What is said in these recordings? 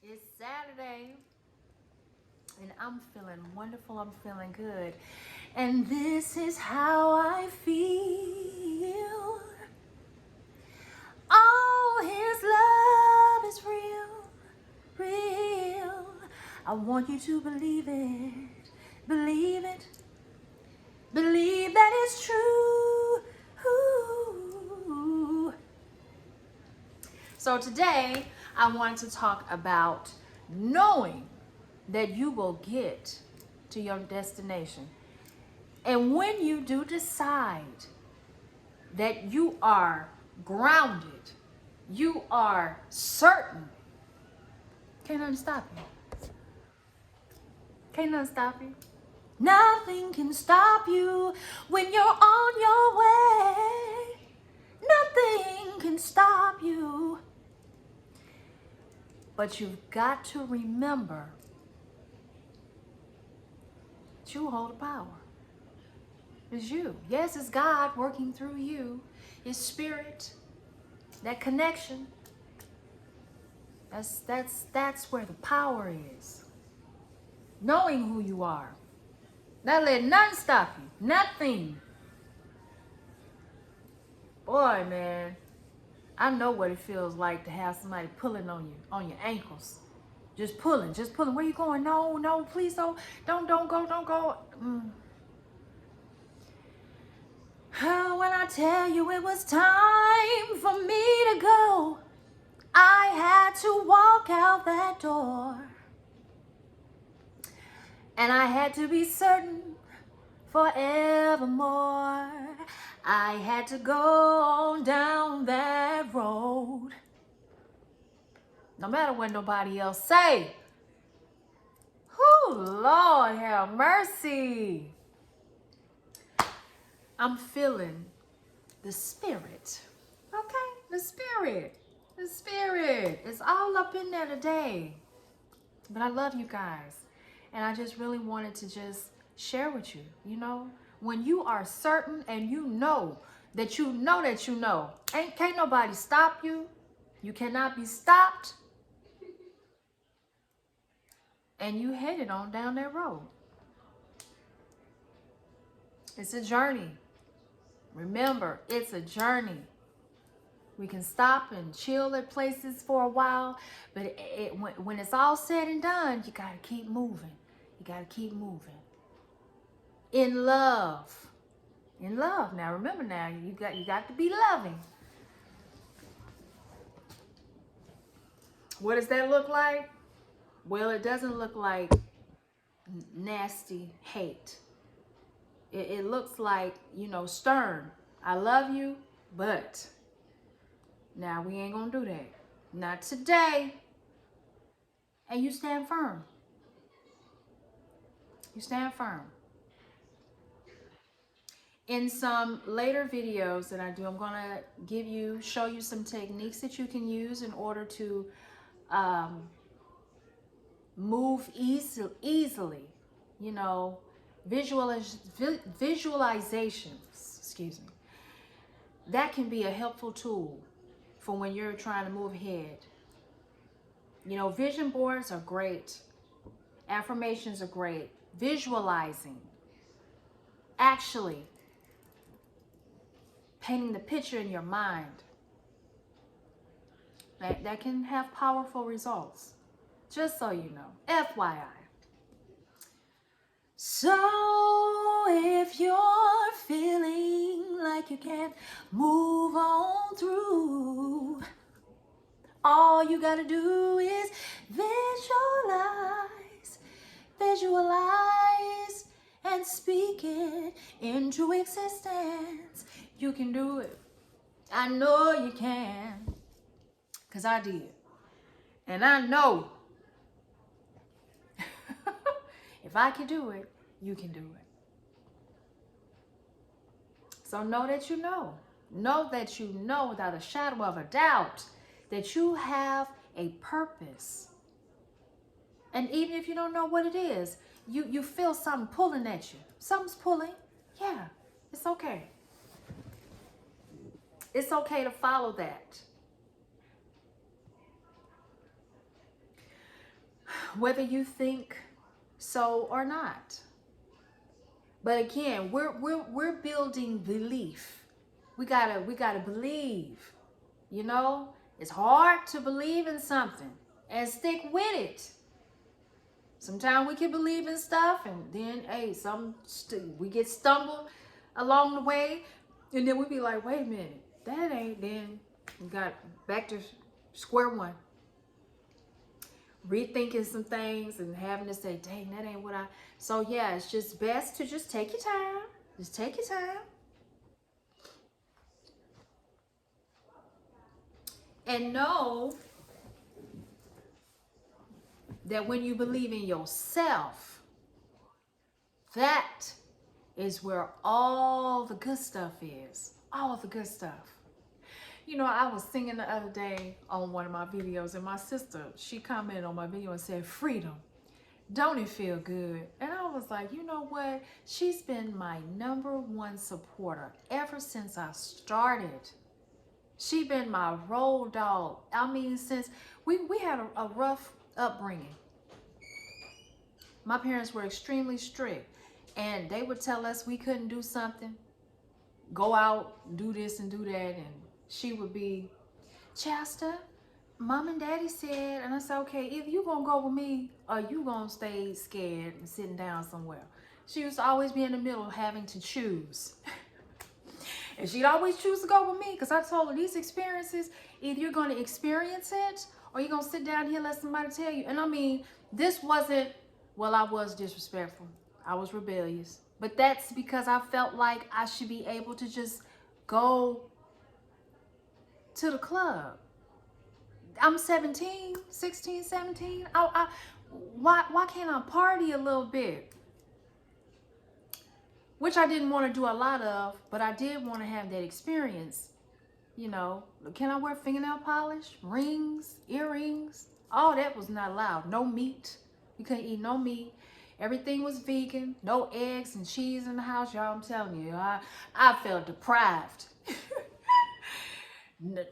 It's Saturday and I'm feeling wonderful. I'm feeling good. And this is how I feel. Oh, his love is real, real. I want you to believe it, believe it, believe that it's true. Ooh. So today I wanted to talk about knowing that you will get to your destination. And when you do decide that you are grounded, you are certain, can't nothing stop you. Can't nothing stop you. Nothing can stop you when you're on your way. Nothing can stop you. But you've got to remember that you hold the power. It's you. Yes, it's God working through you. His spirit, that connection. That's where the power is. Knowing who you are. Not let nothing stop you. Nothing. Boy, man, I know what it feels like to have somebody pulling on your ankles. Just pulling. Where you going? No, please don't go. When I tell you it was time for me to go, I had to walk out that door. And I had to be certain forevermore. I had to go on down that road. No matter what nobody else say. Oh, Lord have mercy. I'm feeling the spirit. Okay, the spirit. The spirit. It's all up in there today. But I love you guys. And I just really wanted to just share with you, when you are certain and you know that you know that you know, can't nobody stop you. You cannot be stopped. And you headed on down that road. It's a journey. Remember, it's a journey. We can stop and chill at places for a while, but when it's all said and done, you got to keep moving. You got to keep moving. In love. In love. Now remember you got to be loving. What does that look like? Well, it doesn't look like nasty hate. It looks like, stern. I love you, but now we ain't gonna do that. Not today. And you stand firm. You stand firm. In some later videos that I do, I'm gonna show you some techniques that you can use in order to move easily. Visualizations, excuse me. That can be a helpful tool for when you're trying to move ahead. Vision boards are great. Affirmations are great. Visualizing. Actually painting the picture in your mind. That can have powerful results. Just so you know. FYI. So if you're feeling like you can't move on through, all you gotta do is visualize, and speak it into existence. You can do it. I know you can, because I did. And I know if I can do it, you can do it. So know that you know. Know that you know without a shadow of a doubt that you have a purpose. And even if you don't know what it is, you feel something pulling at you. Something's pulling. Yeah, it's okay. It's okay to follow that. whether you think so or not. But again, we're building belief. We gotta believe. You know, it's hard to believe in something and stick with it. Sometimes we can believe in stuff, and then hey, we get stumbled along the way, and then we be like, wait a minute, that ain't. Then we got back to square one, rethinking some things and having to say, dang, that ain't what I. So yeah, it's just best to just take your time. Just take your time. And know that when you believe in yourself, that is where all the good stuff is. All the good stuff. You know, I was singing the other day on one of my videos, and my sister, she commented on my video and said, freedom, don't it feel good? And I was like, you know what? She's been my #1 supporter ever since I started. She been my road dog. I mean, since we had a rough upbringing. My parents were extremely strict, and they would tell us we couldn't do something, go out, do this and do that, and she would be, Chasta, Mom and Daddy said, and I said, okay, either you gonna go with me or you gonna stay scared and sitting down somewhere. She used to always be in the middle having to choose. And she'd always choose to go with me because I told her these experiences, either you're going to experience it or you're going to sit down here and let somebody tell you. And I mean, this wasn't, well, I was disrespectful. I was rebellious. But that's because I felt like I should be able to just go to the club. I'm 17, 16, 17. Why can't I party a little bit? Which I didn't want to do a lot of, but I did want to have that experience. You know, can I wear fingernail polish, rings, earrings? All that was not allowed. No meat. You couldn't eat no meat. Everything was vegan. No eggs and cheese in the house. Y'all, I'm telling you, I felt deprived.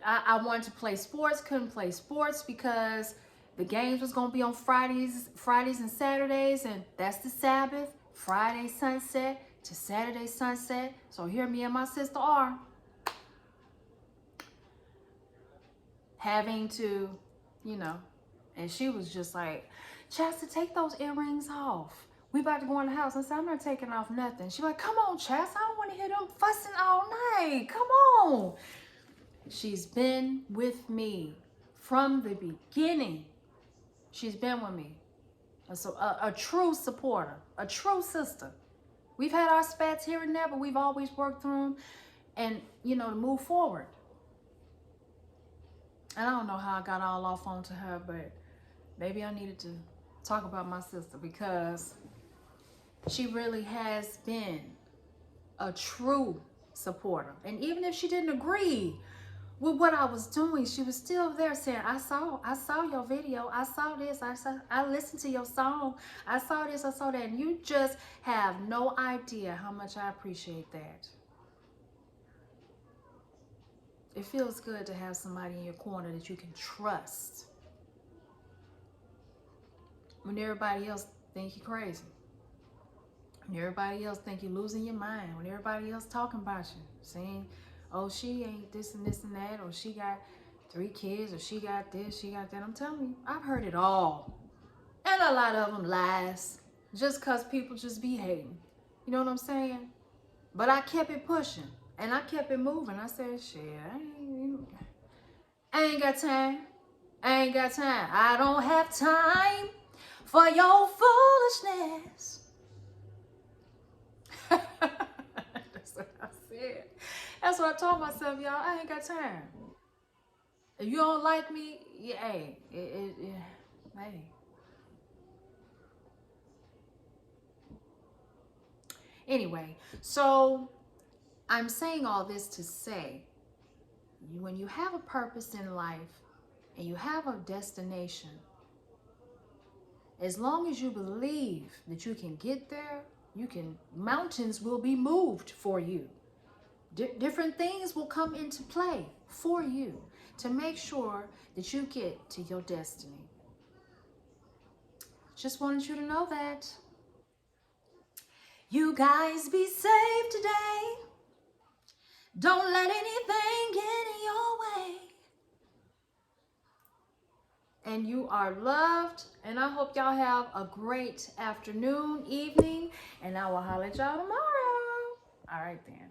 I wanted to play sports, couldn't play sports because the games was going to be on Fridays and Saturdays, and that's the Sabbath, Friday sunset to Saturday sunset. So here me and my sister are having to, you know, and she was just like, Chasta, take those earrings off. We about to go in the house. I said, I'm not taking off nothing. She's like, come on, Chasta, I don't want to hear them fussing all night. Come on. She's been with me from the beginning. She's been with me. A true supporter, a true sister. We've had our spats here and there, but we've always worked through them and, you know, to move forward. And I don't know how I got all off onto her, but maybe I needed to talk about my sister because she really has been a true supporter. And even if she didn't agree with what I was doing, she was still there saying, I saw your video, I saw this, I listened to your song, I saw this, I saw that. And you just have no idea how much I appreciate that. It feels good to have somebody in your corner that you can trust when everybody else think you're crazy, when everybody else think you're losing your mind, when everybody else talking about you, saying, oh, she ain't this and this and that, or she got 3 kids, or she got this, she got that. I'm telling you, I've heard it all. And a lot of them lies, just because people just be hating. You know what I'm saying? But I kept it pushing, and I kept it moving. I said, shit, I ain't got time. I ain't got time. I don't have time for your foolishness. That's what I said. That's what I told myself, y'all. I ain't got time. If you don't like me, yeah, hey, hey. Anyway, so I'm saying all this to say, when you have a purpose in life and you have a destination, as long as you believe that you can get there, mountains will be moved for you. Different things will come into play for you to make sure that you get to your destiny. Just wanted you to know that. You guys be safe today. Don't let anything get in your way. And you are loved. And I hope y'all have a great afternoon, evening. And I will holler at y'all tomorrow. All right then.